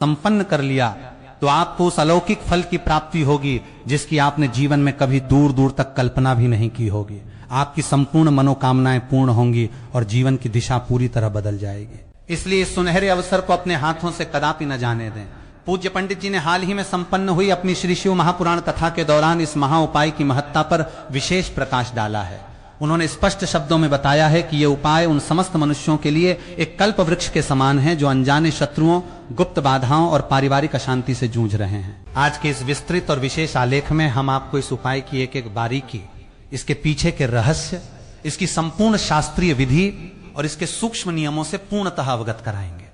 संपन्न कर लिया तो आपको उस अलौकिक फल की प्राप्ति होगी जिसकी आपने जीवन में कभी दूर दूर तक कल्पना भी नहीं की होगी। आपकी संपूर्ण मनोकामनाएं पूर्ण होंगी और जीवन की दिशा पूरी तरह बदल जाएगी। इसलिए इस सुनहरे अवसर को अपने हाथों से कदापि न जाने दें। पूज्य पंडित जी ने हाल ही में संपन्न हुई अपनी श्री शिव महापुराण कथा के दौरान इस महा उपाय की महत्ता पर विशेष प्रकाश डाला है। उन्होंने स्पष्ट शब्दों में बताया है कि ये उपाय उन समस्त मनुष्यों के लिए एक कल्प वृक्ष के समान है जो अनजाने शत्रुओं, गुप्त बाधाओं और पारिवारिक अशांति से जूझ रहे हैं। आज के इस विस्तृत और विशेष आलेख में हम आपको इस उपाय की एक एक बारीकी, इसके पीछे के रहस्य, इसकी संपूर्ण शास्त्रीय विधि और इसके सूक्ष्म नियमों से पूर्णतः अवगत कराएंगे।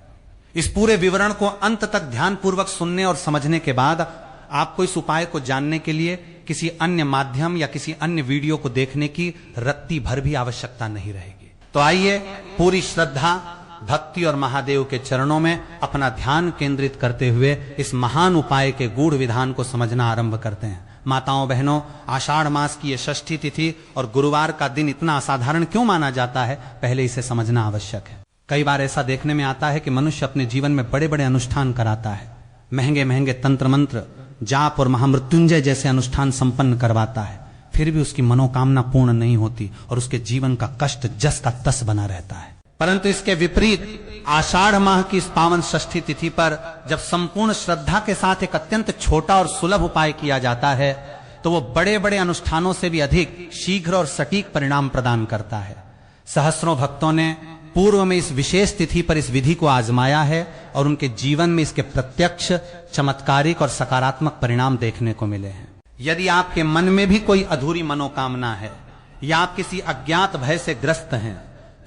इस पूरे विवरण को अंत तक ध्यानपूर्वक सुनने और समझने के बाद आपको इस उपाय को जानने के लिए किसी अन्य माध्यम या किसी अन्य वीडियो को देखने की रत्ती भर भी आवश्यकता नहीं रहेगी। तो आइए पूरी श्रद्धा, भक्ति और महादेव के चरणों में अपना ध्यान केंद्रित करते हुए इस महान उपाय के गूढ़ विधान को समझना आरंभ करते हैं। माताओं बहनों, आषाढ़ मास की यह षष्ठी तिथि और गुरुवार का दिन इतना असाधारण क्यों माना जाता है, पहले इसे समझना आवश्यक है। कई बार ऐसा देखने में आता है कि मनुष्य अपने जीवन में बड़े बड़े अनुष्ठान कराता है, महंगे महंगे तंत्र मंत्र, जाप और महामृत्युंजय जैसे अनुष्ठान संपन्न करवाता है, फिर भी उसकी मनोकामना पूर्ण नहीं होती और उसके जीवन का कष्ट जस का तस बना रहता है। परंतु इसके विपरीत आषाढ़ माह की इस पावन षष्ठी तिथि पर जब संपूर्ण श्रद्धा के साथ एक अत्यंत छोटा और सुलभ उपाय किया जाता है तो वो बड़े बड़े अनुष्ठानों से भी अधिक शीघ्र और सटीक परिणाम प्रदान करता है। सहस्रों भक्तों ने पूर्व में इस विशेष तिथि पर इस विधि को आजमाया है और उनके जीवन में इसके प्रत्यक्ष, चमत्कारिक और सकारात्मक परिणाम देखने को मिले हैं। यदि आपके मन में भी कोई अधूरी मनोकामना है या आप किसी अज्ञात भय से ग्रस्त हैं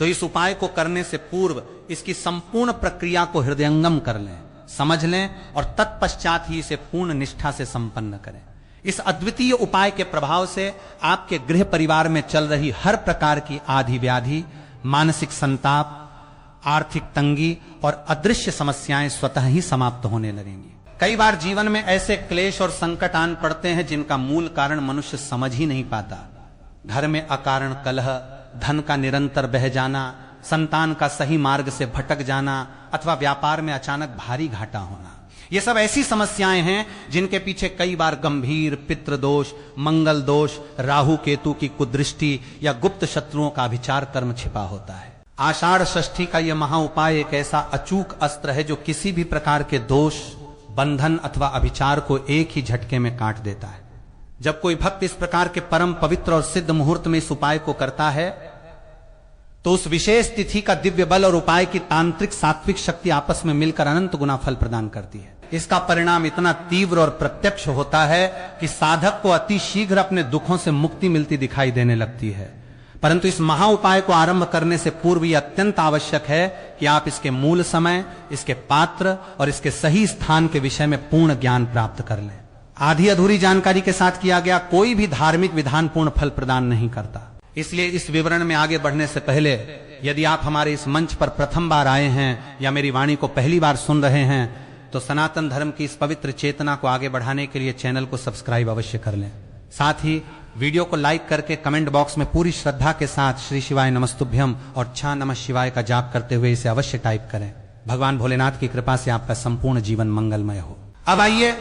तो इस उपाय को करने से पूर्व इसकी संपूर्ण प्रक्रिया को हृदयंगम कर लें, समझ लें और तत्पश्चात ही इसे पूर्ण निष्ठा से संपन्न करें। इस अद्वितीय उपाय के प्रभाव से आपके गृह परिवार में चल रही हर प्रकार की आधि व्याधि, मानसिक संताप, आर्थिक तंगी और अदृश्य समस्याएं स्वतः ही समाप्त होने लगेंगी। कई बार जीवन में ऐसे क्लेश और संकट आन पड़ते हैं जिनका मूल कारण मनुष्य समझ ही नहीं पाता। घर में अकारण कलह, धन का निरंतर बह जाना, संतान का सही मार्ग से भटक जाना अथवा व्यापार में अचानक भारी घाटा होना, ये सब ऐसी समस्याएं हैं जिनके पीछे कई बार गंभीर पितृदोष, मंगल दोष, राहु केतु की कुदृष्टि या गुप्त शत्रुओं का अभिचार कर्म छिपा होता है। आषाढ़ षष्ठी का यह महा उपाय एक ऐसा अचूक अस्त्र है जो किसी भी प्रकार के दोष, बंधन अथवा अभिचार को एक ही झटके में काट देता है। जब कोई भक्त इस प्रकार के परम पवित्र और सिद्ध मुहूर्त में इस उपाय को करता है तो उस विशेष तिथि का दिव्य बल और उपाय की तांत्रिक सात्विक शक्ति आपस में मिलकर अनंत गुना फल प्रदान करती है। इसका परिणाम इतना तीव्र और प्रत्यक्ष होता है कि साधक को अति शीघ्र अपने दुखों से मुक्ति मिलती दिखाई देने लगती है। परंतु इस महा उपाय को आरंभ करने से पूर्व यह अत्यंत आवश्यक है कि आप इसके मूल समय, इसके पात्र और इसके सही स्थान के विषय में पूर्ण ज्ञान प्राप्त कर लें। आधी अधूरी जानकारी के साथ किया गया कोई भी धार्मिक विधान पूर्ण फल प्रदान नहीं करता। इसलिए इस विवरण में आगे बढ़ने से पहले यदि आप हमारे इस मंच पर प्रथम बार आए हैं या मेरी वाणी को पहली बार सुन रहे हैं तो सनातन धर्म की इस पवित्र चेतना को आगे बढ़ाने के लिए चैनल को सब्सक्राइब अवश्य कर लें। साथ ही वीडियो को लाइक करके कमेंट बॉक्स में पूरी श्रद्धा के साथ श्री शिवाय नमस्तुभ्यम और छा नमः शिवाय का जाप करते हुए इसे अवश्य टाइप करें। भगवान भोलेनाथ की कृपा से आपका संपूर्ण जीवन मंगलमय हो। अब आइए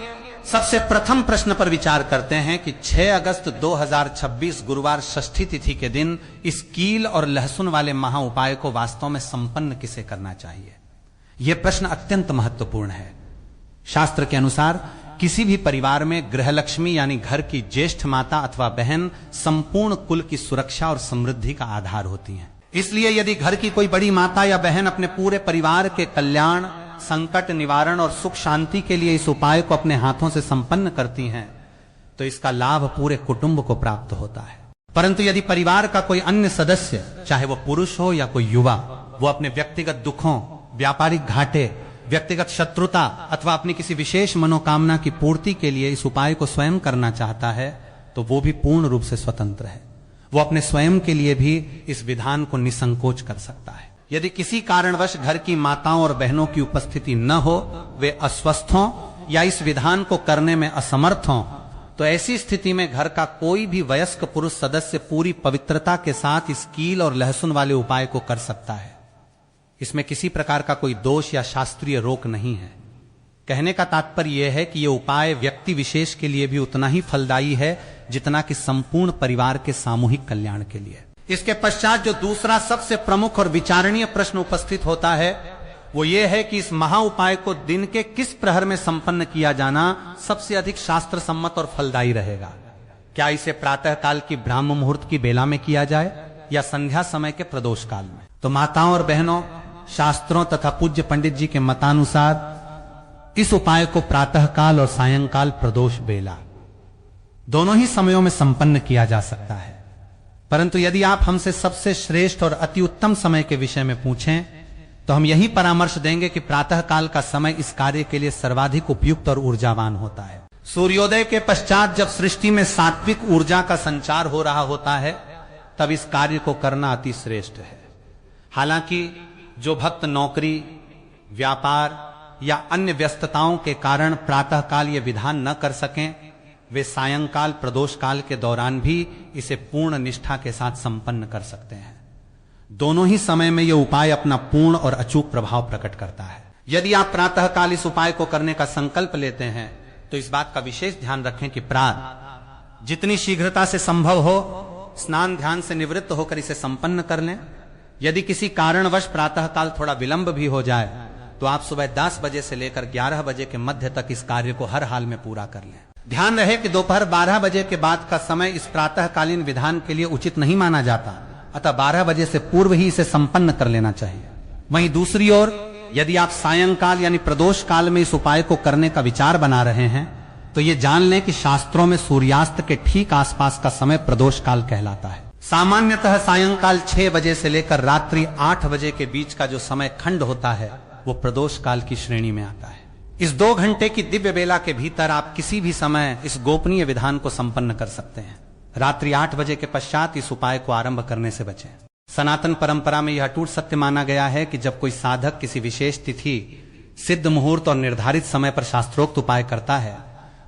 सबसे प्रथम प्रश्न पर विचार करते हैं कि 6 अगस्त 2026 गुरुवार षष्ठी तिथि के दिन इस कील और लहसुन वाले महा उपाय को वास्तव में संपन्न किसे करना चाहिए। यह प्रश्न अत्यंत महत्वपूर्ण है। शास्त्र के अनुसार किसी भी परिवार में गृहलक्ष्मी यानी घर की ज्येष्ठ माता अथवा बहन संपूर्ण कुल की सुरक्षा और समृद्धि का आधार होती हैं। इसलिए यदि घर की कोई बड़ी माता या बहन अपने पूरे परिवार के कल्याण, संकट निवारण और सुख शांति के लिए इस उपाय को अपने हाथों से संपन्न करती हैं तो इसका लाभ पूरे कुटुंब को प्राप्त होता है। परंतु यदि परिवार का कोई अन्य सदस्य, चाहे वो पुरुष हो या कोई युवा, वो अपने व्यक्तिगत दुखों, व्यापारिक घाटे, व्यक्तिगत शत्रुता अथवा अपनी किसी विशेष मनोकामना की पूर्ति के लिए इस उपाय को स्वयं करना चाहता है तो वो भी पूर्ण रूप से स्वतंत्र है। वो अपने स्वयं के लिए भी इस विधान को निसंकोच कर सकता है। यदि किसी कारणवश घर की माताओं और बहनों की उपस्थिति न हो, वे अस्वस्थ हों या इस विधान को करने में असमर्थ हों, तो ऐसी स्थिति में घर का कोई भी वयस्क पुरुष सदस्य पूरी पवित्रता के साथ इस कील और लहसुन वाले उपाय को कर सकता है। इसमें किसी प्रकार का कोई दोष या शास्त्रीय रोक नहीं है, कहने का तात्पर्य यह है कि यह उपाय व्यक्ति विशेष के लिए भी उतना ही फलदायी है जितना कि संपूर्ण परिवार के सामूहिक कल्याण के लिए। इसके पश्चात जो दूसरा सबसे प्रमुख और विचारणीय प्रश्न उपस्थित होता है वो ये है कि इस महा उपाय को दिन के किस प्रहर में संपन्न किया जाना सबसे अधिक शास्त्र सम्मत और फलदायी रहेगा। क्या इसे प्रातः काल की ब्राह्म मुहूर्त की बेला में किया जाए या संध्या समय के प्रदोष काल में? तो माताओं और बहनों, शास्त्रों तथा पूज्य पंडित जी के मतानुसार इस उपाय को प्रातः काल और सायंकाल प्रदोष बेला दोनों ही समयों में संपन्न किया जा सकता है। परंतु यदि आप हमसे सबसे श्रेष्ठ और अति उत्तम समय के विषय में पूछें तो हम यही परामर्श देंगे कि प्रातः काल का समय इस कार्य के लिए सर्वाधिक उपयुक्त और ऊर्जावान होता है। सूर्योदय के पश्चात जब सृष्टि में सात्विक ऊर्जा का संचार हो रहा होता है तब इस कार्य को करना अति श्रेष्ठ है। हालांकि जो भक्त नौकरी, व्यापार या अन्य व्यस्तताओं के कारण प्रातः काल ये विधान न कर सकें, वे सायंकाल प्रदोष काल के दौरान भी इसे पूर्ण निष्ठा के साथ संपन्न कर सकते हैं। दोनों ही समय में यह उपाय अपना पूर्ण और अचूक प्रभाव प्रकट करता है। यदि आप प्रातः काल इस उपाय को करने का संकल्प लेते हैं तो इस बात का विशेष ध्यान रखें कि प्रातः जितनी शीघ्रता से संभव हो स्नान ध्यान से निवृत्त होकर इसे संपन्न कर लें। यदि किसी कारणवश प्रातः काल थोड़ा विलंब भी हो जाए तो आप सुबह 10 बजे से लेकर 11 बजे के मध्य तक इस कार्य को हर हाल में पूरा कर लें। ध्यान रहे कि दोपहर 12 बजे के बाद का समय इस प्रातःकालीन विधान के लिए उचित नहीं माना जाता, अतः 12 बजे से पूर्व ही इसे संपन्न कर लेना चाहिए। वहीं दूसरी ओर यदि आप सायंकाल यानी प्रदोष काल में इस उपाय को करने का विचार बना रहे हैं तो ये जान लें कि शास्त्रों में सूर्यास्त के ठीक आसपास का समय प्रदोष काल कहलाता है। सामान्यतः सायंकाल 6 बजे से लेकर रात्रि 8 बजे के बीच का जो समय खंड होता है वो प्रदोष काल की श्रेणी में आता है। इस 2 घंटे की दिव्य बेला के भीतर आप किसी भी समय इस गोपनीय विधान को संपन्न कर सकते हैं। रात्रि 8 बजे के पश्चात इस उपाय को आरंभ करने से बचें। सनातन परंपरा में यह अटूट सत्य माना गया है कि जब कोई साधक किसी विशेष तिथि, सिद्ध मुहूर्त और निर्धारित समय पर शास्त्रोक्त उपाय करता है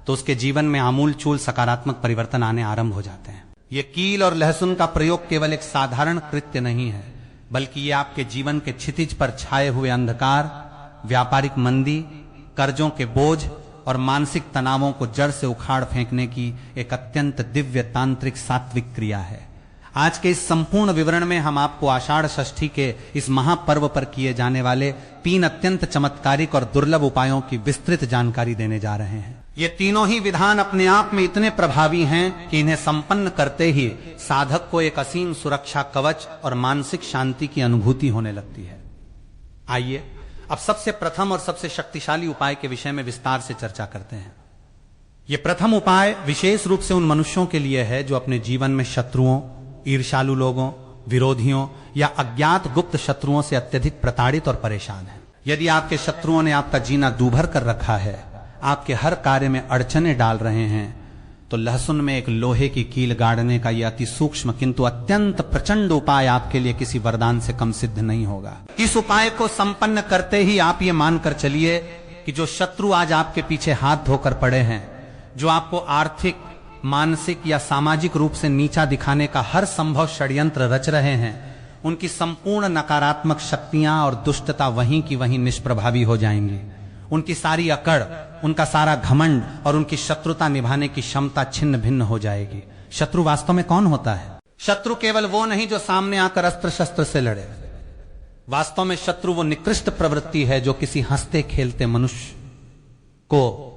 तो उसके जीवन में आमूल चूल सकारात्मक परिवर्तन आने आरंभ हो जाते हैं। ये कील और लहसुन का प्रयोग केवल एक साधारण कृत्य नहीं है, बल्कि ये आपके जीवन के क्षितिज पर छाए हुए अंधकार, व्यापारिक मंदी, कर्जों के बोझ और मानसिक तनावों को जड़ से उखाड़ फेंकने की एक अत्यंत दिव्य तांत्रिक सात्विक क्रिया है। आज के इस संपूर्ण विवरण में हम आपको आषाढ़ षष्ठी के इस महापर्व पर किए जाने वाले 3 अत्यंत चमत्कारिक और दुर्लभ उपायों की विस्तृत जानकारी देने जा रहे हैं। ये तीनों ही विधान अपने आप में इतने प्रभावी हैं कि इन्हें संपन्न करते ही साधक को एक असीम सुरक्षा कवच और मानसिक शांति की अनुभूति होने लगती है। आइए अब सबसे प्रथम और सबसे शक्तिशाली उपाय के विषय में विस्तार से चर्चा करते हैं। यह प्रथम उपाय विशेष रूप से उन मनुष्यों के लिए है जो अपने जीवन में शत्रुओं, ईर्ष्यालु लोगों, विरोधियों या अज्ञात गुप्त शत्रुओं से अत्यधिक प्रताड़ित और परेशान हैं। यदि आपके शत्रुओं ने आपका जीना दूभर कर रखा है, आपके हर कार्य में अड़चने डाल रहे हैं, तो लहसुन में एक लोहे की कील गाड़ने का यह अति सूक्ष्म किंतु अत्यंत प्रचंड उपाय आपके लिए किसी वरदान से कम सिद्ध नहीं होगा। इस उपाय को संपन्न करते ही आप ये मानकर चलिए कि जो शत्रु आज आपके पीछे हाथ धोकर पड़े हैं, जो आपको आर्थिक, मानसिक या सामाजिक रूप से नीचा दिखाने का हर संभव षड्यंत्र रच रहे हैं, उनकी संपूर्ण नकारात्मक शक्तियां और दुष्टता वहीं की वहीं निष्प्रभावी हो जाएंगी। उनकी सारी अकड़, उनका सारा घमंड और उनकी शत्रुता निभाने की क्षमता छिन्न भिन्न हो जाएगी। शत्रु वास्तव में कौन होता है? शत्रु केवल वो नहीं जो सामने आकर अस्त्र शस्त्र से लड़े। वास्तव में शत्रु वो निकृष्ट प्रवृत्ति है जो किसी हंसते खेलते मनुष्य को,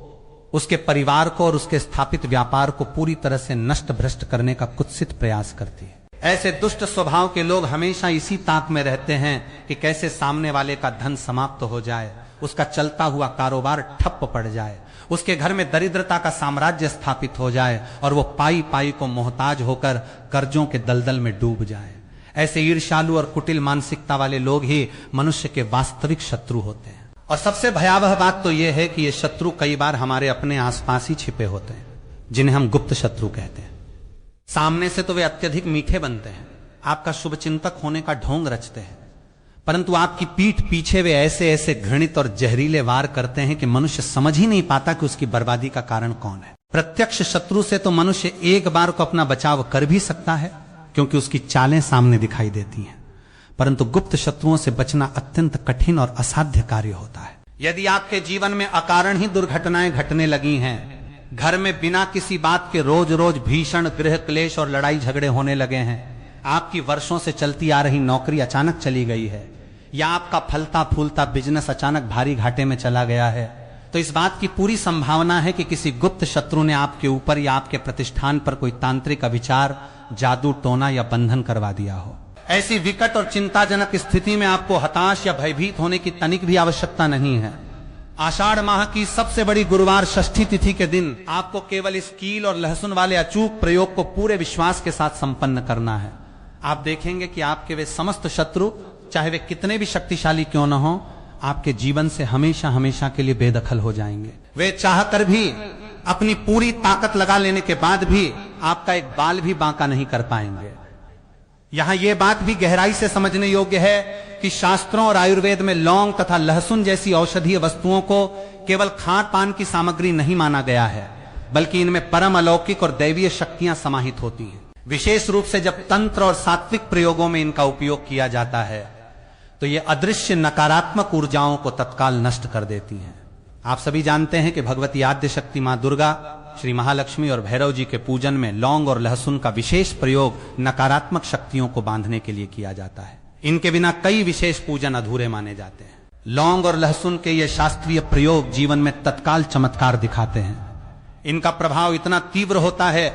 उसके परिवार को और उसके स्थापित व्यापार को पूरी तरह से नष्ट भ्रष्ट करने का कुत्सित प्रयास करती है। ऐसे दुष्ट स्वभाव के लोग हमेशा इसी ताक में रहते हैं कि कैसे सामने वाले का धन समाप्त हो जाए, उसका चलता हुआ कारोबार ठप पड़ जाए, उसके घर में दरिद्रता का साम्राज्य स्थापित हो जाए और वो पाई पाई को मोहताज होकर कर्जों के दलदल में डूब जाए। ऐसे ईर्ष्यालु और कुटिल मानसिकता वाले लोग ही मनुष्य के वास्तविक शत्रु होते हैं। और सबसे भयावह बात तो यह है कि ये शत्रु कई बार हमारे अपने आसपास ही छिपे होते हैं, जिन्हें हम गुप्त शत्रु कहते हैं। सामने से तो वे अत्यधिक मीठे बनते हैं, आपका शुभचिंतक होने का ढोंग रचते हैं, परंतु आपकी पीठ पीछे वे ऐसे ऐसे घृणित और जहरीले वार करते हैं कि मनुष्य समझ ही नहीं पाता कि उसकी बर्बादी का कारण कौन है। प्रत्यक्ष शत्रु से तो मनुष्य एक बार को अपना बचाव कर भी सकता है क्योंकि उसकी चालें सामने दिखाई देती हैं, परंतु गुप्त शत्रुओं से बचना अत्यंत कठिन और असाध्य कार्य होता है। यदि आपके जीवन में अकारण ही दुर्घटनाएं घटने लगी हैं, घर में बिना किसी बात के रोज रोज भीषण गृह क्लेश और लड़ाई झगड़े होने लगे हैं, आपकी वर्षों से चलती आ रही नौकरी अचानक चली गई है, या आपका फलता फूलता बिजनेस अचानक भारी घाटे में चला गया है, तो इस बात की पूरी संभावना है कि किसी गुप्त शत्रु ने आपके ऊपर या आपके प्रतिष्ठान पर कोई तांत्रिक अभिचार, जादू टोना या बंधन करवा दिया हो। ऐसी विकट और चिंताजनक स्थिति में आपको हताश या भयभीत होने की तनिक भी आवश्यकता नहीं है। आषाढ़ माह की सबसे बड़ी गुरुवार षष्ठी तिथि के दिन आपको केवल इस कील और लहसुन वाले अचूक प्रयोग को पूरे विश्वास के साथ संपन्न करना है। आप देखेंगे कि आपके वे समस्त शत्रु, चाहे वे कितने भी शक्तिशाली क्यों न हो, आपके जीवन से हमेशा हमेशा के लिए बेदखल हो जाएंगे। वे चाहकर भी अपनी पूरी ताकत लगा लेने के बाद भी आपका एक बाल भी बांका नहीं कर पाएंगे। यहां यह बात भी गहराई से समझने योग्य है कि शास्त्रों और आयुर्वेद में लौंग तथा लहसुन जैसी औषधीय वस्तुओं को केवल खान पान की सामग्री नहीं माना गया है, बल्कि इनमें परम अलौकिक और दैवीय शक्तियां समाहित होती हैं। विशेष रूप से जब तंत्र और सात्विक प्रयोगों में इनका उपयोग किया जाता है तो ये अदृश्य नकारात्मक ऊर्जाओं को तत्काल नष्ट कर देती हैं। आप सभी जानते हैं कि भगवती आद्य शक्ति मां दुर्गा, श्री महालक्ष्मी और भैरव जी के पूजन में लौंग और लहसुन का विशेष प्रयोग नकारात्मक शक्तियों को बांधने के लिए किया जाता है। इनके बिना कई विशेष पूजन अधूरे माने जाते हैं। लौंग और लहसुन के ये शास्त्रीय प्रयोग जीवन में तत्काल चमत्कार दिखाते हैं। इनका प्रभाव इतना तीव्र होता है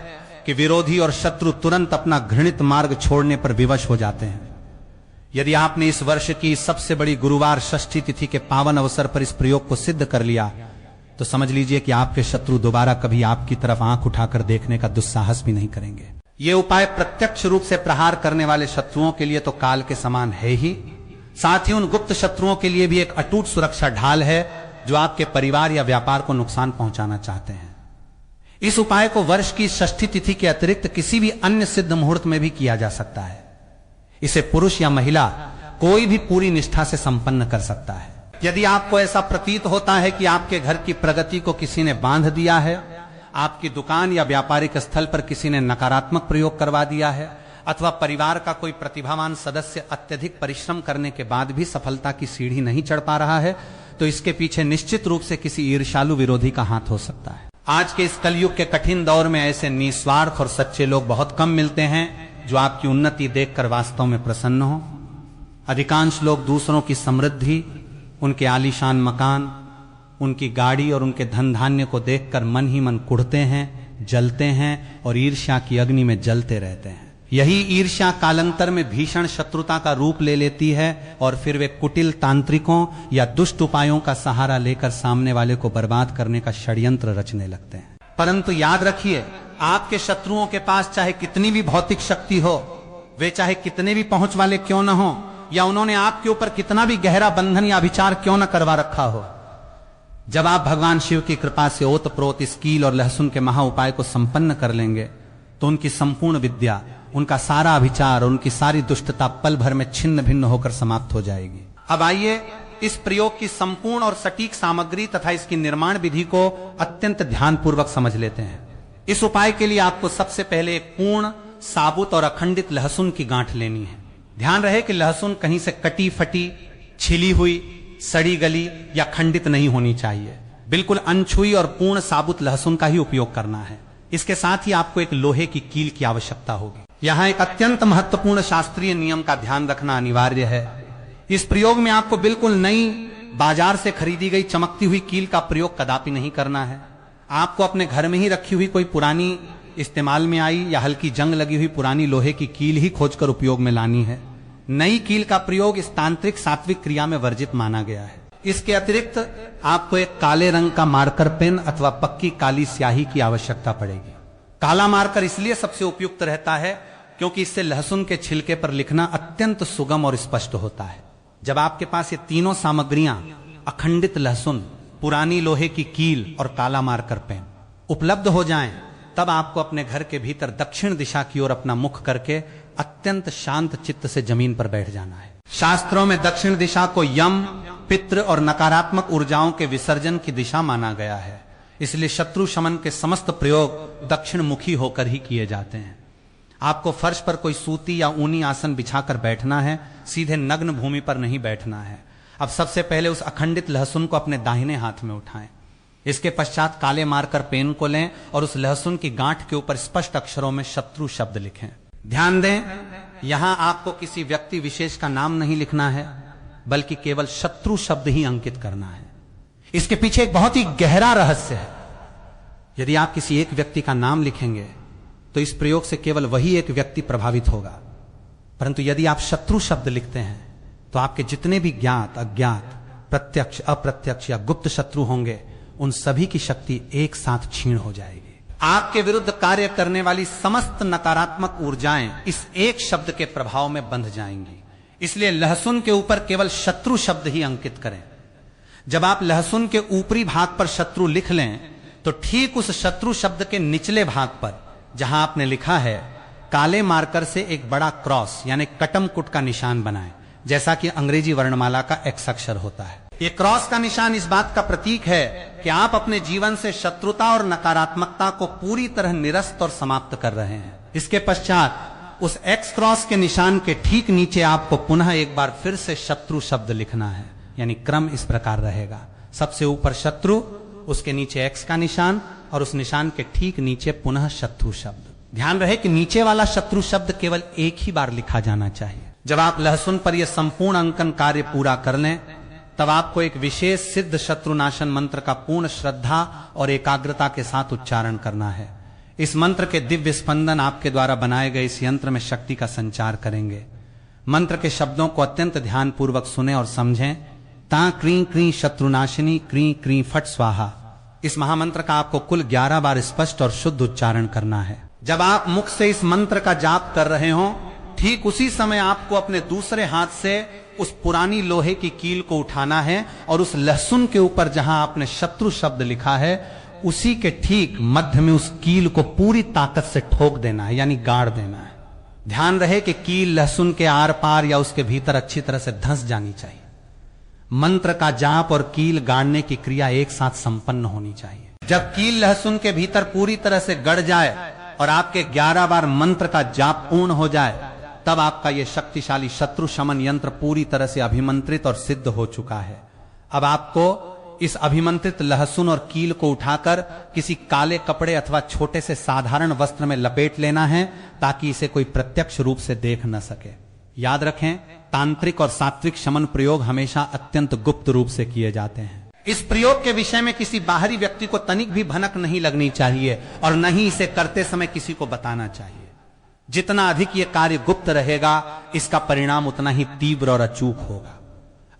कि विरोधी और शत्रु तुरंत अपना घृणित मार्ग छोड़ने पर विवश हो जाते हैं। यदि आपने इस वर्ष की सबसे बड़ी गुरुवार षष्ठी तिथि के पावन अवसर पर इस प्रयोग को सिद्ध कर लिया तो समझ लीजिए कि आपके शत्रु दोबारा कभी आपकी तरफ आंख उठाकर देखने का दुस्साहस भी नहीं करेंगे। ये उपाय प्रत्यक्ष रूप से प्रहार करने वाले शत्रुओं के लिए तो काल के समान है ही, साथ ही उन गुप्त शत्रुओं के लिए भी एक अटूट सुरक्षा ढाल है जो आपके परिवार या व्यापार को नुकसान पहुंचाना चाहते हैं। इस उपाय को वर्ष की षष्ठी तिथि के अतिरिक्त किसी भी अन्य सिद्ध मुहूर्त में भी किया जा सकता है। इसे पुरुष या महिला कोई भी पूरी निष्ठा से संपन्न कर सकता है। यदि आपको ऐसा प्रतीत होता है कि आपके घर की प्रगति को किसी ने बांध दिया है, आपकी दुकान या व्यापारिक स्थल पर किसी ने नकारात्मक प्रयोग करवा दिया है, अथवा परिवार का कोई प्रतिभावान सदस्य अत्यधिक परिश्रम करने के बाद भी सफलता की सीढ़ी नहीं चढ़ पा रहा है, तो इसके पीछे निश्चित रूप से किसी ईर्ष्यालु विरोधी का हाथ हो सकता है। आज के इस कलयुग के कठिन दौर में ऐसे निस्वार्थ और सच्चे लोग बहुत कम मिलते हैं जो आपकी उन्नति देखकर वास्तव में प्रसन्न हो। अधिकांश लोग दूसरों की समृद्धि, उनके आलीशान मकान, उनकी गाड़ी और उनके धन धान्य को देखकर मन ही मन कुढ़ते हैं, जलते हैं और ईर्ष्या की अग्नि में जलते रहते हैं। यही ईर्ष्या कालांतर में भीषण शत्रुता का रूप ले लेती है और फिर वे कुटिल तांत्रिकों या दुष्ट उपायों का सहारा लेकर सामने वाले को बर्बाद करने का षड्यंत्र रचने लगते हैं। परंतु याद रखिए, आपके शत्रुओं के पास चाहे कितनी भी भौतिक शक्ति हो, वे चाहे कितने भी पहुंच वाले क्यों न हो, या उन्होंने आपके ऊपर कितना भी गहरा बंधन या अभिचार क्यों न करवा रखा हो, जब आप भगवान शिव की कृपा से ओतप्रोत इस कील और लहसुन के महा उपाय को संपन्न कर लेंगे तो उनकी संपूर्ण विद्या, उनका सारा अभिचार, उनकी सारी दुष्टता पल भर में छिन्न भिन्न होकर समाप्त हो जाएगी। अब आइए इस प्रयोग की संपूर्ण और सटीक सामग्री तथा इसकी निर्माण विधि को अत्यंत ध्यानपूर्वक समझ लेते हैं। इस उपाय के लिए आपको सबसे पहले एक पूर्ण, साबुत और अखंडित लहसुन की गांठ लेनी है। ध्यान रहे कि लहसुन कहीं से कटी फटी, छिली हुई, सड़ी गली या खंडित नहीं होनी चाहिए। बिल्कुल अनछुई और पूर्ण साबुत लहसुन का ही उपयोग करना है। इसके साथ ही आपको एक लोहे की कील की आवश्यकता होगी। यहां एक अत्यंत महत्वपूर्ण शास्त्रीय नियम का ध्यान रखना अनिवार्य है। इस प्रयोग में आपको बिल्कुल नई, बाजार से खरीदी गई चमकती हुई कील का प्रयोग कदापि नहीं करना है। आपको अपने घर में ही रखी हुई कोई पुरानी, इस्तेमाल में आई या हल्की जंग लगी हुई पुरानी लोहे की कील ही खोजकर उपयोग में लानी है। नई कील का प्रयोग इस तांत्रिक सात्विक क्रिया में वर्जित माना गया है। इसके अतिरिक्त आपको एक काले रंग का मार्कर पेन अथवा पक्की काली स्याही की आवश्यकता पड़ेगी। काला मार्कर इसलिए सबसे उपयुक्त रहता है क्योंकि इससे लहसुन के छिलके पर लिखना अत्यंत सुगम और स्पष्ट होता है। जब आपके पास ये तीनों सामग्रियां, अखंडित लहसुन, पुरानी लोहे की कील और काला मार्कर पेन उपलब्ध हो जाएं, तब आपको अपने घर के भीतर दक्षिण दिशा की ओर अपना मुख करके अत्यंत शांत चित्त से जमीन पर बैठ जाना है। शास्त्रों में दक्षिण दिशा को यम, पितृ और नकारात्मक ऊर्जाओं के विसर्जन की दिशा माना गया है। इसलिए शत्रु शमन के समस्त प्रयोग दक्षिण मुखी होकर ही किए जाते हैं। आपको फर्श पर कोई सूती या ऊनी आसन बिछाकर बैठना है, सीधे नग्न भूमि पर नहीं बैठना है। अब सबसे पहले उस अखंडित लहसुन को अपने दाहिने हाथ में उठाएं। इसके पश्चात काले मार्कर पेन को लें और उस लहसुन की गांठ के ऊपर स्पष्ट अक्षरों में शत्रु शब्द लिखें। ध्यान दें, यहां आपको किसी व्यक्ति विशेष का नाम नहीं लिखना है, बल्कि केवल शत्रु शब्द ही अंकित करना है। इसके पीछे एक बहुत ही गहरा रहस्य है। यदि आप किसी एक व्यक्ति का नाम लिखेंगे तो इस प्रयोग से केवल वही एक व्यक्ति प्रभावित होगा, परंतु यदि आप शत्रु शब्द लिखते हैं तो आपके जितने भी ज्ञात, अज्ञात, प्रत्यक्ष, अप्रत्यक्ष या गुप्त शत्रु होंगे, उन सभी की शक्ति एक साथ क्षीण हो जाएगी। आपके विरुद्ध कार्य करने वाली समस्त नकारात्मक ऊर्जाएं इस एक शब्द के प्रभाव में बंध जाएंगी। इसलिए लहसुन के ऊपर केवल शत्रु शब्द ही अंकित करें। जब आप लहसुन के ऊपरी भाग पर शत्रु लिख लें तो ठीक उस शत्रु शब्द के निचले भाग पर जहां आपने लिखा है, काले मार्कर से एक बड़ा क्रॉस यानी कटमकुट का निशान बनाएं, जैसा कि अंग्रेजी वर्णमाला का एक्स अक्षर होता है। ये क्रॉस का निशान इस बात का प्रतीक है कि आप अपने जीवन से शत्रुता और नकारात्मकता को पूरी तरह निरस्त और समाप्त कर रहे हैं। इसके पश्चात उस एक्स क्रॉस के निशान के ठीक नीचे आपको पुनः एक बार फिर से शत्रु शब्द लिखना है। यानी क्रम इस प्रकार रहेगा, सबसे ऊपर शत्रु, उसके नीचे एक्स का निशान और उस निशान के ठीक नीचे पुनः शत्रु शब्द। ध्यान रहे कि नीचे वाला शत्रु शब्द केवल एक ही बार लिखा जाना चाहिए। जब आप लहसुन पर यह संपूर्ण अंकन कार्य पूरा कर लें, तब आपको एक विशेष सिद्ध शत्रुनाशन मंत्र का पूर्ण श्रद्धा और एकाग्रता के साथ उच्चारण करना है। इस मंत्र के दिव्य स्पंदन आपके द्वारा बनाए गए इस यंत्र में शक्ति का संचार करेंगे। मंत्र के शब्दों को अत्यंत ध्यानपूर्वक सुने और समझें। ता क्री क्री शत्रुनाशिनी क्री क्री फट स्वाहा। इस महामंत्र का आपको कुल 11 बार स्पष्ट और शुद्ध उच्चारण करना है। जब आप मुख से इस मंत्र का जाप कर रहे हो, ठीक उसी समय आपको अपने दूसरे हाथ से उस पुरानी लोहे की कील को उठाना है और उस लहसुन के ऊपर जहां आपने शत्रु शब्द लिखा है, उसी के ठीक मध्य में उस कील को पूरी ताकत से ठोक देना है, यानी गाड़ देना है। ध्यान रहे कि कील लहसुन के आर पार या उसके भीतर अच्छी तरह से धंस जानी चाहिए। मंत्र का जाप और कील गाड़ने की क्रिया एक साथ संपन्न होनी चाहिए। जब कील लहसुन के भीतर पूरी तरह से गड़ जाए और आपके 11 बार मंत्र का जाप पूर्ण हो जाए, तब आपका यह शक्तिशाली शत्रु शमन यंत्र पूरी तरह से अभिमंत्रित और सिद्ध हो चुका है। अब आपको इस अभिमंत्रित लहसुन और कील को उठाकर किसी काले कपड़े अथवा छोटे से साधारण वस्त्र में लपेट लेना है, ताकि इसे कोई प्रत्यक्ष रूप से देख न सके। याद रखें, तांत्रिक और सात्विक शमन प्रयोग हमेशा अत्यंत गुप्त रूप से किए जाते हैं। इस प्रयोग के विषय में किसी बाहरी व्यक्ति को तनिक भी भनक नहीं लगनी चाहिए और न ही इसे करते समय किसी को बताना चाहिए। जितना अधिक ये कार्य गुप्त रहेगा, इसका परिणाम उतना ही तीव्र और अचूक होगा।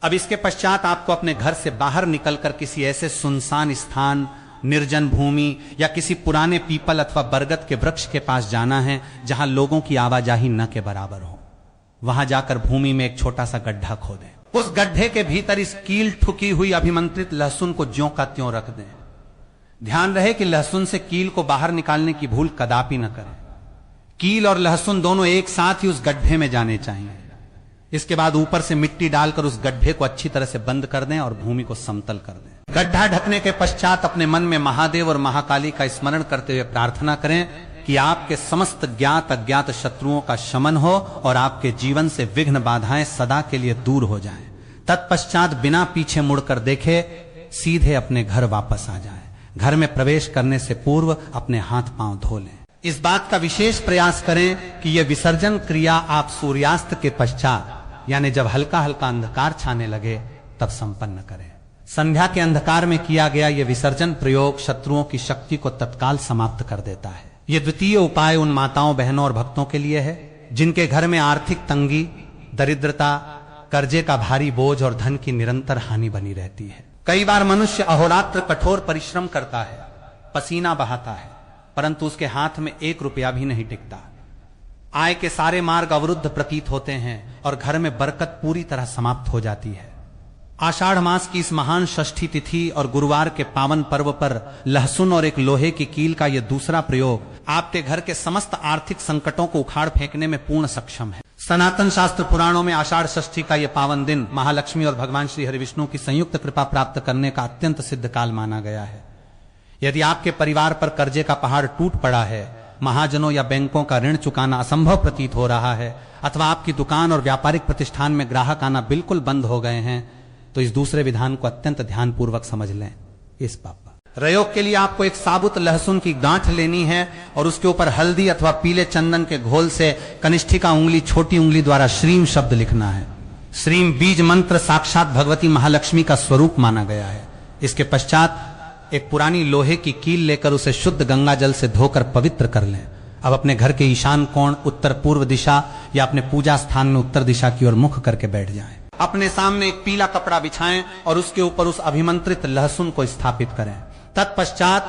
अब इसके पश्चात आपको अपने घर से बाहर निकलकर किसी ऐसे सुनसान स्थान, निर्जन भूमि या किसी पुराने पीपल अथवा बरगद के वृक्ष के पास जाना है, जहां लोगों की आवाजाही न के बराबर हो। वहां जाकर भूमि में एक छोटा सा गड्ढा खोदें। उस गड्ढे के भीतर इस कील ठुकी हुई अभिमंत्रित लहसुन को ज्यों का त्यों रख दें। ध्यान रहे कि लहसुन से कील को बाहर निकालने की भूल कदापि न करें। कील और लहसुन दोनों एक साथ ही उस गड्ढे में जाने चाहिए। इसके बाद ऊपर से मिट्टी डालकर उस गड्ढे को अच्छी तरह से बंद कर दें और भूमि को समतल कर दें। गड्ढा ढकने के पश्चात अपने मन में महादेव और महाकाली का स्मरण करते हुए प्रार्थना करें कि आपके समस्त ज्ञात अज्ञात शत्रुओं का शमन हो और आपके जीवन से विघ्न बाधाएं सदा के लिए दूर हो जाएं। तत्पश्चात बिना पीछे मुड़कर देखे सीधे अपने घर वापस आ जाएं। घर में प्रवेश करने से पूर्व अपने हाथ पांव धो लें। इस बात का विशेष प्रयास करें कि यह विसर्जन क्रिया आप सूर्यास्त के पश्चात, यानी जब हल्का हल्का अंधकार छाने लगे, तब संपन्न करें। संध्या के अंधकार में किया गया यह विसर्जन प्रयोग शत्रुओं की शक्ति को तत्काल समाप्त कर देता है। यह द्वितीय उपाय उन माताओं, बहनों और भक्तों के लिए है जिनके घर में आर्थिक तंगी, दरिद्रता, कर्जे का भारी बोझ और धन की निरंतर हानि बनी रहती है। कई बार मनुष्य अहोरात्र कठोर परिश्रम करता है, पसीना बहाता है, परंतु उसके हाथ में 1 रुपया भी नहीं टिकता। आय के सारे मार्ग अवरुद्ध प्रतीत होते हैं और घर में बरकत पूरी तरह समाप्त हो जाती है। आषाढ़ मास की इस महान षष्ठी तिथि और गुरुवार के पावन पर्व पर लहसुन और एक लोहे की कील का यह दूसरा प्रयोग आपके घर के समस्त आर्थिक संकटों को उखाड़ फेंकने में पूर्ण सक्षम है। सनातन शास्त्र पुराणों में आषाढ़ षष्ठी का यह पावन दिन महालक्ष्मी और भगवान श्री हरिविष्णु की संयुक्त कृपा प्राप्त करने का अत्यंत सिद्ध काल माना गया है। यदि आपके परिवार पर कर्जे का पहाड़ टूट पड़ा है, महाजनों या बैंकों का ऋण चुकाना असंभव प्रतीत हो रहा है, अथवा आपकी दुकान और व्यापारिक प्रतिष्ठान में ग्राहक आना बिल्कुल बंद हो गए हैं, तो इस दूसरे विधान को अत्यंत ध्यानपूर्वक समझ लें। इस पापा प्रयोग के लिए आपको एक साबुत लहसुन की गांठ लेनी है और उसके ऊपर हल्दी अथवा पीले चंदन के घोल से कनिष्ठिका उंगली, छोटी उंगली द्वारा श्रीम शब्द लिखना है। श्रीम बीज मंत्र साक्षात भगवती महालक्ष्मी का स्वरूप माना गया है। इसके पश्चात एक पुरानी लोहे की कील लेकर उसे शुद्ध गंगा जल से धोकर पवित्र कर लें। अब अपने घर के ईशान कोण, उत्तर पूर्व दिशा या अपने पूजा स्थान में उत्तर दिशा की ओर मुख करके बैठ जाएं। अपने सामने एक पीला कपड़ा बिछाएं और उसके ऊपर उस अभिमंत्रित लहसुन को स्थापित करें। तत्पश्चात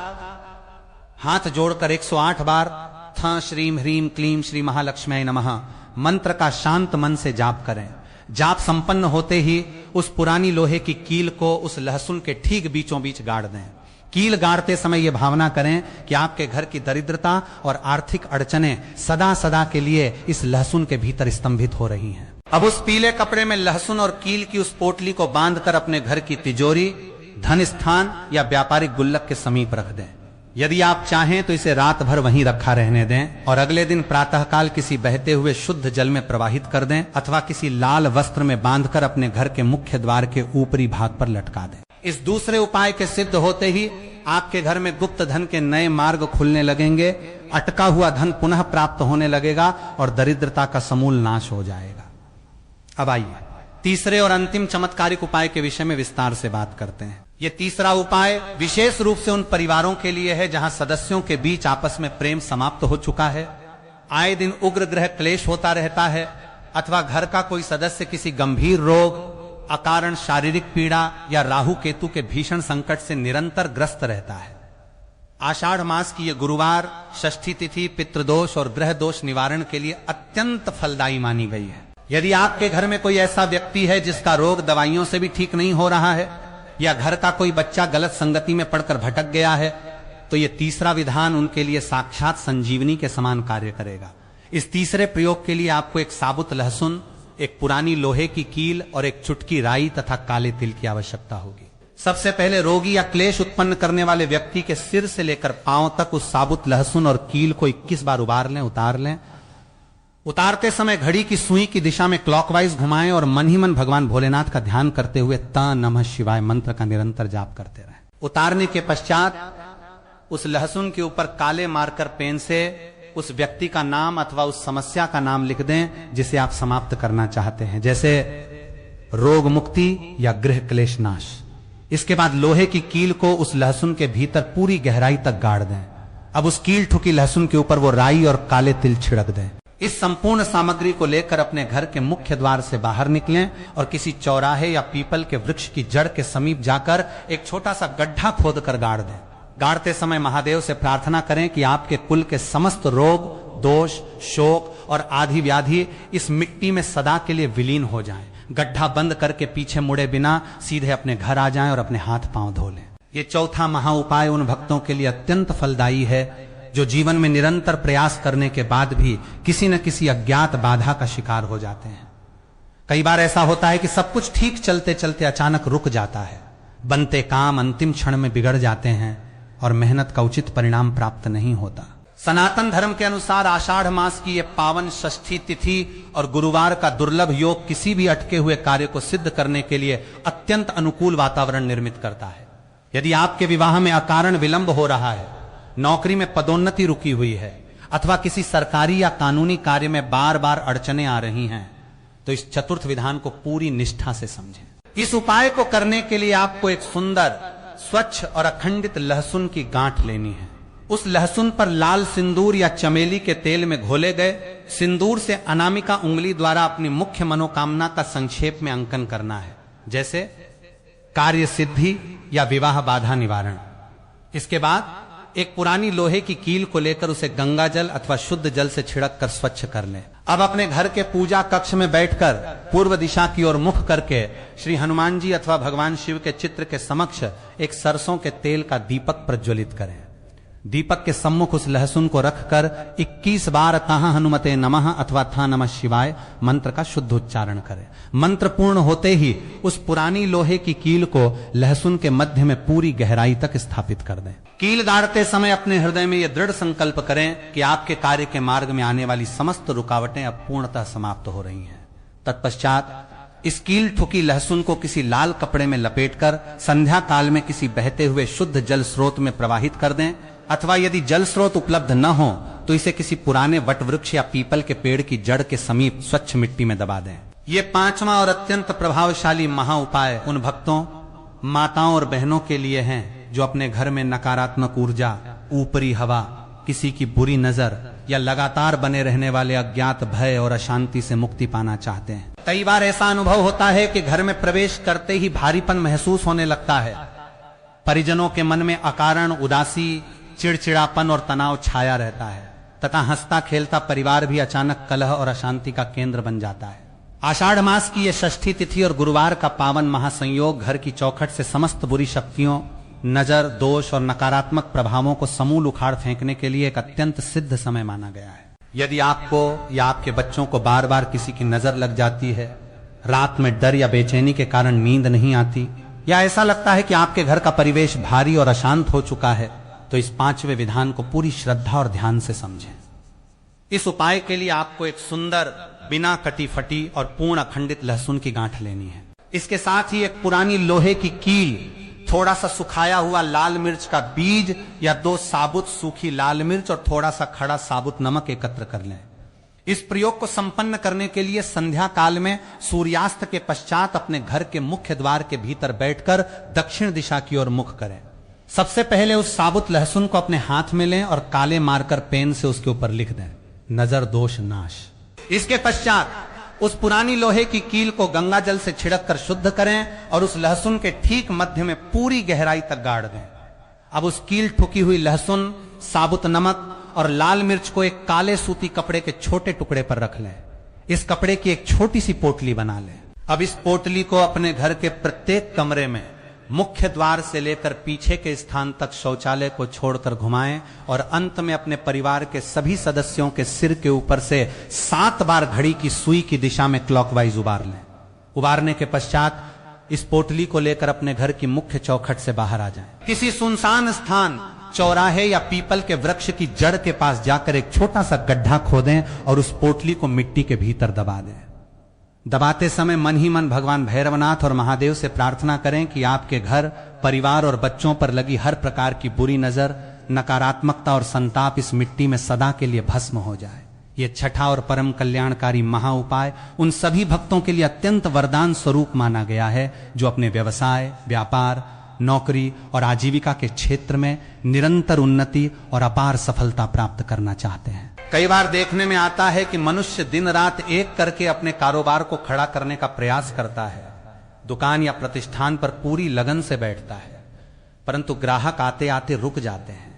हाथ जोड़कर 108 बार थ श्रीम ह्रीम क्लीम श्री महालक्ष्मी नमः मंत्र का शांत मन से जाप करें। जाप संपन्न होते ही उस पुरानी लोहे की कील को उस लहसुन के ठीक बीचों बीच गाड़ दें। कील गाड़ते समय यह भावना करें कि आपके घर की दरिद्रता और आर्थिक अड़चनें सदा सदा के लिए इस लहसुन के भीतर स्तंभित हो रही हैं। अब उस पीले कपड़े में लहसुन और कील की उस पोटली को बांधकर अपने घर की तिजोरी, धन स्थान या व्यापारिक गुल्लक के समीप रख दें। यदि आप चाहें तो इसे रात भर वहीं रखा रहने दें और अगले दिन प्रातःकाल किसी बहते हुए शुद्ध जल में प्रवाहित कर दें अथवा किसी लाल वस्त्र में बांधकर अपने घर के मुख्य द्वार के ऊपरी भाग पर लटका दें। इस दूसरे उपाय के सिद्ध होते ही आपके घर में गुप्त धन के नए मार्ग खुलने लगेंगे, अटका हुआ धन पुनः प्राप्त होने लगेगा और दरिद्रता का समूल नाश हो जाएगा। अब आइए तीसरे और अंतिम चमत्कारिक उपाय के विषय में विस्तार से बात करते हैं। यह तीसरा उपाय विशेष रूप से उन परिवारों के लिए है जहां सदस्यों के बीच आपस में प्रेम समाप्त हो चुका है, आए दिन उग्र ग्रह क्लेश होता रहता है अथवा घर का कोई सदस्य किसी गंभीर रोग, अकारण शारीरिक पीड़ा या राहु केतु के भीषण संकट से निरंतर ग्रस्त रहता है। आषाढ़ मास की यह गुरुवार षष्ठी तिथि पितृदोष और ग्रह दोष निवारण के लिए अत्यंत फलदायी मानी गई है। यदि आपके घर में कोई ऐसा व्यक्ति है जिसका रोग दवाइयों से भी ठीक नहीं हो रहा है या घर का कोई बच्चा गलत संगति में पड़कर भटक गया है, तो यह तीसरा विधान उनके लिए साक्षात संजीवनी के समान कार्य करेगा। इस तीसरे प्रयोग के लिए आपको एक साबुत लहसुन, एक पुरानी लोहे की कील और एक चुटकी राई तथा काले तिल की आवश्यकता होगी। सबसे पहले रोगी या क्लेश उत्पन्न करने वाले व्यक्ति के सिर से लेकर पांव तक उस साबुत लहसुन और कील को 21 बार उबार लें, उतार लें। उतारते समय घड़ी की सुई की दिशा में क्लॉकवाइज घुमाएं और मन ही मन भगवान भोलेनाथ का ध्यान करते हुए ता नमः शिवाय मंत्र का निरंतर जाप करते रहें। उतारने के पश्चात उस लहसुन के ऊपर काले मार्कर पेन से उस व्यक्ति का नाम अथवा उस समस्या का नाम लिख दें जिसे आप समाप्त करना चाहते हैं, जैसे रोग मुक्ति या गृह क्लेश नाश। इसके बाद लोहे की कील को उस लहसुन के भीतर पूरी गहराई तक गाड़ दें। अब उस कील ठुकी लहसुन के ऊपर वो राई और काले तिल छिड़क दें। इस संपूर्ण सामग्री को लेकर अपने घर के मुख्य द्वार से बाहर निकलें और किसी चौराहे या पीपल के वृक्ष की जड़ के समीप जाकर एक छोटा सा गड्ढा खोदकर गाड़ दें। गाड़ते समय महादेव से प्रार्थना करें कि आपके कुल के समस्त रोग, दोष, शोक और आदि व्याधि इस मिट्टी में सदा के लिए विलीन हो जाएं। गड्ढा बंद करके पीछे मुड़े बिना सीधे अपने घर आ जाएं और अपने हाथ पांव धो लें। ये चौथा महा उपाय उन भक्तों के लिए अत्यंत फलदायी है जो जीवन में निरंतर प्रयास करने के बाद भी किसी न किसी अज्ञात बाधा का शिकार हो जाते हैं। कई बार ऐसा होता है कि सब कुछ ठीक चलते चलते अचानक रुक जाता है, बनते काम अंतिम क्षण में बिगड़ जाते हैं और मेहनत का उचित परिणाम प्राप्त नहीं होता। सनातन धर्म के अनुसार आषाढ़ मास की यह पावन षष्ठी तिथि और गुरुवार का दुर्लभ योग किसी भी अटके हुए कार्य को सिद्ध करने के लिए अत्यंत अनुकूल वातावरण निर्मित करता है। यदि आपके विवाह में अकारण विलंब हो रहा है, नौकरी में पदोन्नति रुकी हुई है अथवा किसी सरकारी या कानूनी कार्य में बार बार अड़चने आ रही हैं, तो इस चतुर्थ विधान को पूरी निष्ठा से समझें। इस उपाय को करने के लिए आपको एक सुंदर, स्वच्छ और अखंडित लहसुन की गांठ लेनी है। उस लहसुन पर लाल सिंदूर या चमेली के तेल में घोले गए सिंदूर से अनामिका उंगली द्वारा अपनी मुख्य मनोकामना का संक्षेप में अंकन करना है, जैसे कार्य सिद्धि या विवाह बाधा निवारण। इसके बाद एक पुरानी लोहे की कील को लेकर उसे गंगा जल अथवा शुद्ध जल से छिड़क कर स्वच्छ कर लें। अब अपने घर के पूजा कक्ष में बैठकर पूर्व दिशा की ओर मुख करके श्री हनुमान जी अथवा भगवान शिव के चित्र के समक्ष एक सरसों के तेल का दीपक प्रज्वलित करें। दीपक के सम्मुख उस लहसुन को रखकर 21 बार कहां हनुमते नमः अथवा था नमः शिवाय मंत्र का शुद्ध उच्चारण करें। मंत्र पूर्ण होते ही उस पुरानी लोहे की कील को लहसुन के मध्य में पूरी गहराई तक स्थापित कर दें। कील गाड़ते समय अपने हृदय में यह दृढ़ संकल्प करें कि आपके कार्य के मार्ग में आने वाली समस्त रुकावटें अब पूर्णतः समाप्त हो रही हैं। तत्पश्चात इस कील ठुकी लहसुन को किसी लाल कपड़े में लपेटकर संध्या काल में किसी बहते हुए शुद्ध जल स्रोत में प्रवाहित कर दें, अथवा यदि जल स्रोत उपलब्ध न हो तो इसे किसी पुराने वट वृक्ष या पीपल के पेड़ की जड़ के समीप स्वच्छ मिट्टी में दबा दें। ये पांचवा और अत्यंत प्रभावशाली महा उपाय उन भक्तों, माताओं और बहनों के लिए हैं जो अपने घर में नकारात्मक ऊर्जा, ऊपरी हवा, किसी की बुरी नजर या लगातार बने रहने वाले अज्ञात भय और अशांति से मुक्ति पाना चाहते हैं। कई बार ऐसा अनुभव होता है कि घर में प्रवेश करते ही भारीपन महसूस होने लगता है। परिजनों के मन में अकारण उदासी, चिड़चिड़ापन और तनाव छाया रहता है तथा हंसता खेलता परिवार भी अचानक कलह और अशांति का केंद्र बन जाता है। आषाढ़ मास की यह षष्ठी तिथि और गुरुवार का पावन महासंयोग घर की चौखट से समस्त बुरी शक्तियों, नजर, दोष और नकारात्मक प्रभावों को समूल उखाड़ फेंकने के लिए एक अत्यंत सिद्ध समय माना गया है। यदि आपको या आपके बच्चों को बार बार किसी की नजर लग जाती है, रात में डर या बेचैनी के कारण नींद नहीं आती, या ऐसा लगता है कि आपके घर का परिवेश भारी और अशांत हो चुका है, तो इस पांचवें विधान को पूरी श्रद्धा और ध्यान से समझें। इस उपाय के लिए आपको एक सुंदर, बिना कटी फटी और पूर्ण अखंडित लहसुन की गांठ लेनी है। इसके साथ ही एक पुरानी लोहे की कील, थोड़ा सा सुखाया हुआ लाल मिर्च का बीज या 2 साबुत सूखी लाल मिर्च और थोड़ा सा खड़ा साबुत नमक एकत्र कर लें। इस प्रयोग को संपन्न करने के लिए संध्या काल में सूर्यास्त के पश्चात अपने घर के मुख्य द्वार के भीतर बैठकर दक्षिण दिशा की ओर मुख करें। सबसे पहले उस साबुत लहसुन को अपने हाथ में लें और काले मार्कर पेन से उसके ऊपर लिख दें, नजर दोष नाश। इसके पश्चात उस पुरानी लोहे की कील को गंगा जल से छिड़क कर शुद्ध करें और उस लहसुन के ठीक मध्य में पूरी गहराई तक गाड़ दें। अब उस कील ठुकी हुई लहसुन, साबुत नमक और लाल मिर्च को एक काले सूती कपड़े के छोटे टुकड़े पर रख लें। इस कपड़े की एक छोटी सी पोटली बना लें। अब इस पोटली को अपने घर के प्रत्येक कमरे में मुख्य द्वार से लेकर पीछे के स्थान तक शौचालय को छोड़कर घुमाएं और अंत में अपने परिवार के सभी सदस्यों के सिर के ऊपर से 7 बार घड़ी की सुई की दिशा में क्लॉकवाइज उबार लें। उबारने के पश्चात इस पोटली को लेकर अपने घर की मुख्य चौखट से बाहर आ जाएं। किसी सुनसान स्थान, चौराहे या पीपल के वृक्ष की जड़ के पास जाकर एक छोटा सा गड्ढा खोदें और उस पोटली को मिट्टी के भीतर दबा दें। दबाते समय मन ही मन भगवान भैरवनाथ और महादेव से प्रार्थना करें कि आपके घर, परिवार और बच्चों पर लगी हर प्रकार की बुरी नजर, नकारात्मकता और संताप इस मिट्टी में सदा के लिए भस्म हो जाए। ये छठा और परम कल्याणकारी महा उपाय उन सभी भक्तों के लिए अत्यंत वरदान स्वरूप माना गया है जो अपने व्यवसाय, व्यापार, नौकरी और आजीविका के क्षेत्र में निरंतर उन्नति और अपार सफलता प्राप्त करना चाहते हैं। कई बार देखने में आता है कि मनुष्य दिन रात एक करके अपने कारोबार को खड़ा करने का प्रयास करता है, दुकान या प्रतिष्ठान पर पूरी लगन से बैठता है, परंतु ग्राहक आते आते रुक जाते हैं,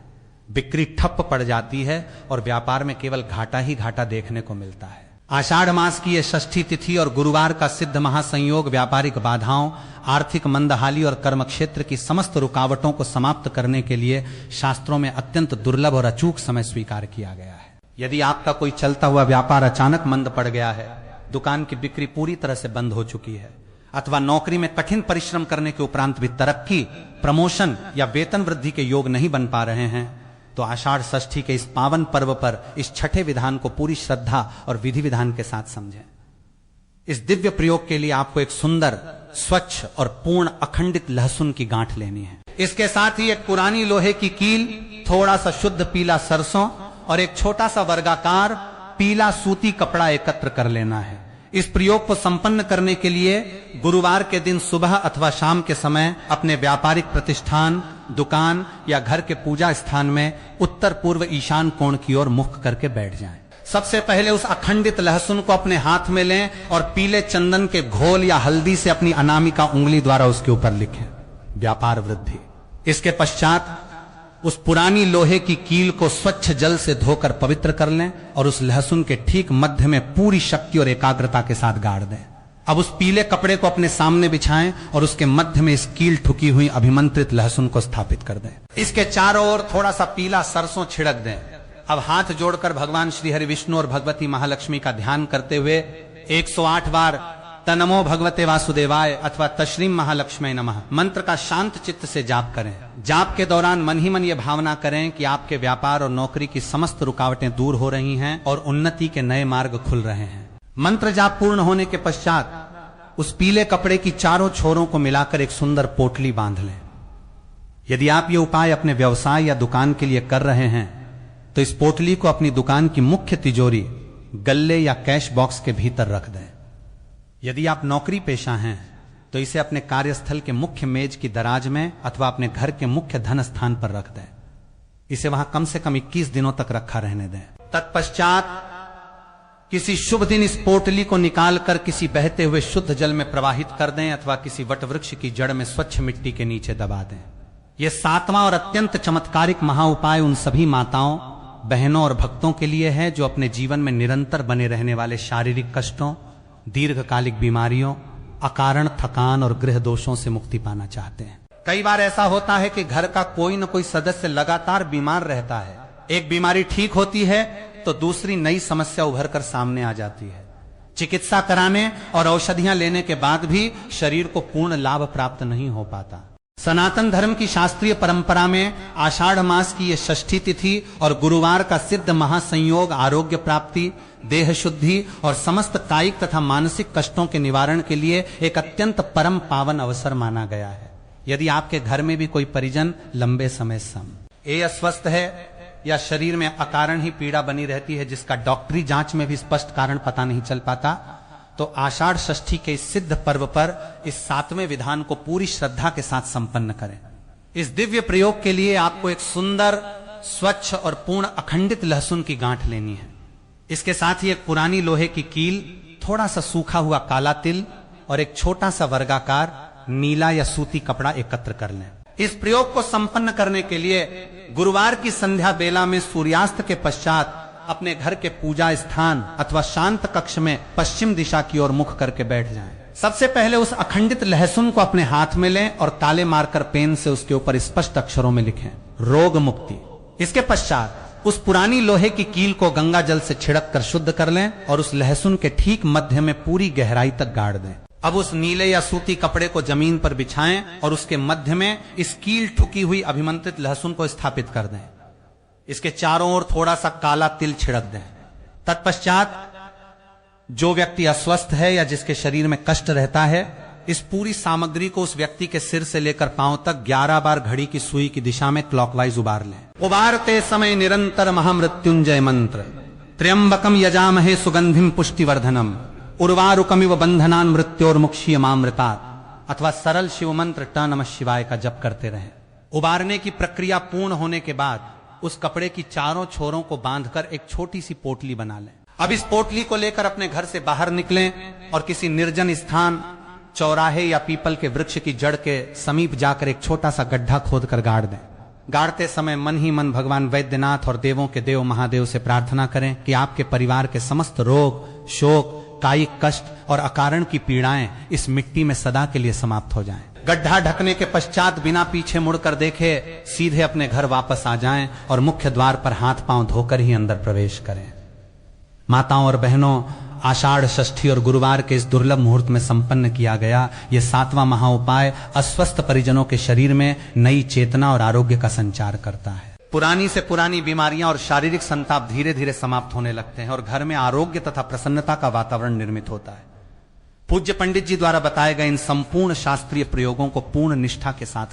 बिक्री ठप पड़ जाती है और व्यापार में केवल घाटा ही घाटा देखने को मिलता है। आषाढ़ मास की यह षष्ठी तिथि और गुरुवार का सिद्ध महासंयोग व्यापारिक बाधाओं, आर्थिक मंदहाली और कर्म क्षेत्र की समस्त रुकावटों को समाप्त करने के लिए शास्त्रों में अत्यंत दुर्लभ और अचूक समय स्वीकार किया गया है। यदि आपका कोई चलता हुआ व्यापार अचानक मंद पड़ गया है, दुकान की बिक्री पूरी तरह से बंद हो चुकी है, अथवा नौकरी में कठिन परिश्रम करने के उपरांत भी तरक्की, प्रमोशन या वेतन वृद्धि के योग नहीं बन पा रहे हैं, तो आषाढ़ षष्ठी के इस पावन पर्व पर इस छठे विधान को पूरी श्रद्धा और विधि विधान के साथ समझें। इस दिव्य प्रयोग के लिए आपको एक सुंदर, स्वच्छ और पूर्ण अखंडित लहसुन की गांठ लेनी है। इसके साथ ही एक पुरानी लोहे की कील, थोड़ा सा शुद्ध पीला सरसों और एक छोटा सा वर्गाकार पीला सूती कपड़ा एकत्र कर लेना है। इस प्रयोग को संपन्न करने के लिए गुरुवार के दिन सुबह अथवा शाम के समय अपने व्यापारिक प्रतिष्ठान, दुकान या घर के पूजा स्थान में उत्तर पूर्व ईशान कोण की ओर मुख करके बैठ जाएं। सबसे पहले उस अखंडित लहसुन को अपने हाथ में लें और पीले चंदन के घोल या हल्दी से अपनी अनामिका उंगली द्वारा उसके ऊपर लिखें, व्यापार वृद्धि। इसके पश्चात उस पुरानी लोहे की कील को स्वच्छ जल से धोकर पवित्र कर लें और उस लहसुन के ठीक मध्य में पूरी शक्ति और एकाग्रता के साथ गाड़ दें। अब उस पीले कपड़े को अपने सामने बिछाएं और उसके मध्य में इस कील ठुकी हुई अभिमंत्रित लहसुन को स्थापित कर दें। इसके चारों ओर थोड़ा सा पीला सरसों छिड़क दें। अब हाथ जोड़कर भगवान श्री हरि विष्णु और भगवती महालक्ष्मी का ध्यान करते हुए 108 बार तनमो भगवते वासुदेवाय अथवा तश्रीम महालक्ष्मी नमः मंत्र का शांत चित्त से जाप करें। जाप के दौरान मन ही मन ये भावना करें कि आपके व्यापार और नौकरी की समस्त रुकावटें दूर हो रही हैं और उन्नति के नए मार्ग खुल रहे हैं। मंत्र जाप पूर्ण होने के पश्चात उस पीले कपड़े की चारों छोरों को मिलाकर एक सुंदर पोटली बांध लें। यदि आप ये उपाय अपने व्यवसाय या दुकान के लिए कर रहे हैं तो इस पोटली को अपनी दुकान की मुख्य तिजोरी, गल्ले या कैश बॉक्स के भीतर रख दें। यदि आप नौकरी पेशा हैं तो इसे अपने कार्यस्थल के मुख्य मेज की दराज में अथवा अपने घर के मुख्य धन स्थान पर रख दें। इसे वहां कम से कम 21 दिनों तक रखा रहने दें। तत्पश्चात किसी शुभ दिन इस पोटली को निकालकर किसी बहते हुए शुद्ध जल में प्रवाहित कर दें अथवा किसी वट वृक्ष की जड़ में स्वच्छ मिट्टी के नीचे दबा दें। यह 7वां और अत्यंत चमत्कारिक महाउपाय उन सभी माताओं, बहनों और भक्तों के लिए है जो अपने जीवन में निरंतर बने रहने वाले शारीरिक कष्टों, दीर्घकालिक बीमारियों, अकारण थकान और गृह दोषों से मुक्ति पाना चाहते हैं। कई बार ऐसा होता है कि घर का कोई न कोई सदस्य लगातार बीमार रहता है। एक बीमारी ठीक होती है तो दूसरी नई समस्या उभर कर सामने आ जाती है। चिकित्सा कराने और औषधियां लेने के बाद भी शरीर को पूर्ण लाभ प्राप्त नहीं हो पाता। सनातन धर्म की शास्त्रीय परंपरा में आषाढ़ मास की यह षष्ठी तिथि और गुरुवार का सिद्ध महासंयोग आरोग्य प्राप्ति, देह शुद्धि और समस्त कायिक तथा मानसिक कष्टों के निवारण के लिए एक अत्यंत परम पावन अवसर माना गया है। यदि आपके घर में भी कोई परिजन लंबे समय से अस्वस्थ है या शरीर में अकारण ही पीड़ा बनी रहती है जिसका डॉक्टरी जांच में भी स्पष्ट कारण पता नहीं चल पाता, तो आषाढ़ षष्ठी के इस सिद्ध पर्व पर इस 7वें विधान को पूरी श्रद्धा के साथ संपन्न करें। इस दिव्य प्रयोग के लिए आपको एक सुंदर, स्वच्छ और पूर्ण अखंडित लहसुन की गांठ लेनी है। इसके साथ ही एक पुरानी लोहे की कील, थोड़ा सा सूखा हुआ काला तिल और एक छोटा सा वर्गाकार नीला या सूती कपड़ा एकत्र कर लें। इस प्रयोग को संपन्न करने के लिए गुरुवार की संध्या बेला में सूर्यास्त के पश्चात अपने घर के पूजा स्थान अथवा शांत कक्ष में पश्चिम दिशा की ओर मुख करके बैठ जाएं। सबसे पहले उस अखंडित लहसुन को अपने हाथ में लें और ताले मारकर पेन से उसके ऊपर स्पष्ट अक्षरों में लिखें, रोग मुक्ति। इसके पश्चात उस पुरानी लोहे की कील को गंगा जल से छिड़क कर शुद्ध कर लें और उस लहसुन के ठीक मध्य में पूरी गहराई तक गाड़ दें। अब उस नीले या सूती कपड़े को जमीन पर बिछाएं और उसके मध्य में इस कील ठुकी हुई अभिमंत्रित लहसुन को स्थापित कर दें। इसके चारों ओर थोड़ा सा काला तिल छिड़क दें। तत्पश्चात जो व्यक्ति अस्वस्थ है या जिसके शरीर में कष्ट रहता है, इस पूरी सामग्री को उस व्यक्ति के सिर से लेकर पांव तक 11 बार घड़ी की सुई की दिशा में क्लॉकवाइज उबार लें। उबारते समय निरंतर महामृत्युंजय मंत्र, त्र्यंबकम यजामहे सुगंधिम पुष्टिवर्धनम, उर्वारुकमिव बंधनान मृत्योर्मुक्षीयमामृतात् अथवा सरल शिव मंत्र ट नमः शिवाय का जप करते रहें। उबारने की प्रक्रिया पूर्ण होने के बाद उस कपड़े की चारों छोरों को बांधकर एक छोटी सी पोटली बना लें। अब इस पोटली को लेकर अपने घर से बाहर निकलें और किसी निर्जन स्थान, चौराहे या पीपल के वृक्ष की जड़ के समीप जाकर एक छोटा सा गड्ढा खोदकर गाड़ दें। गाड़ते समय मन ही मन भगवान वैद्यनाथ और देवों के देव महादेव से प्रार्थना करें कि आपके परिवार के समस्त रोग, शोक, कायिक कष्ट और अकारण की पीड़ाएं इस मिट्टी में सदा के लिए समाप्त हो जाएं। गड्ढा ढकने के पश्चात बिना पीछे मुड़कर देखे सीधे अपने घर वापस आ जाएं और मुख्य द्वार पर हाथ पांव धोकर ही अंदर प्रवेश करें। माताओं और बहनों, आषाढ़ षष्ठी और गुरुवार के इस दुर्लभ मुहूर्त में संपन्न किया गया यह 7वां महाउपाय अस्वस्थ परिजनों के शरीर में नई चेतना और आरोग्य का संचार करता है। पुरानी से पुरानी बीमारियां और शारीरिक संताप धीरे धीरे समाप्त होने लगते हैं और घर में आरोग्य तथा प्रसन्नता का वातावरण निर्मित होता है। पूज्य पंडित जी द्वारा बताए गए इन संपूर्ण शास्त्रीय प्रयोगों को पूर्ण निष्ठा के साथ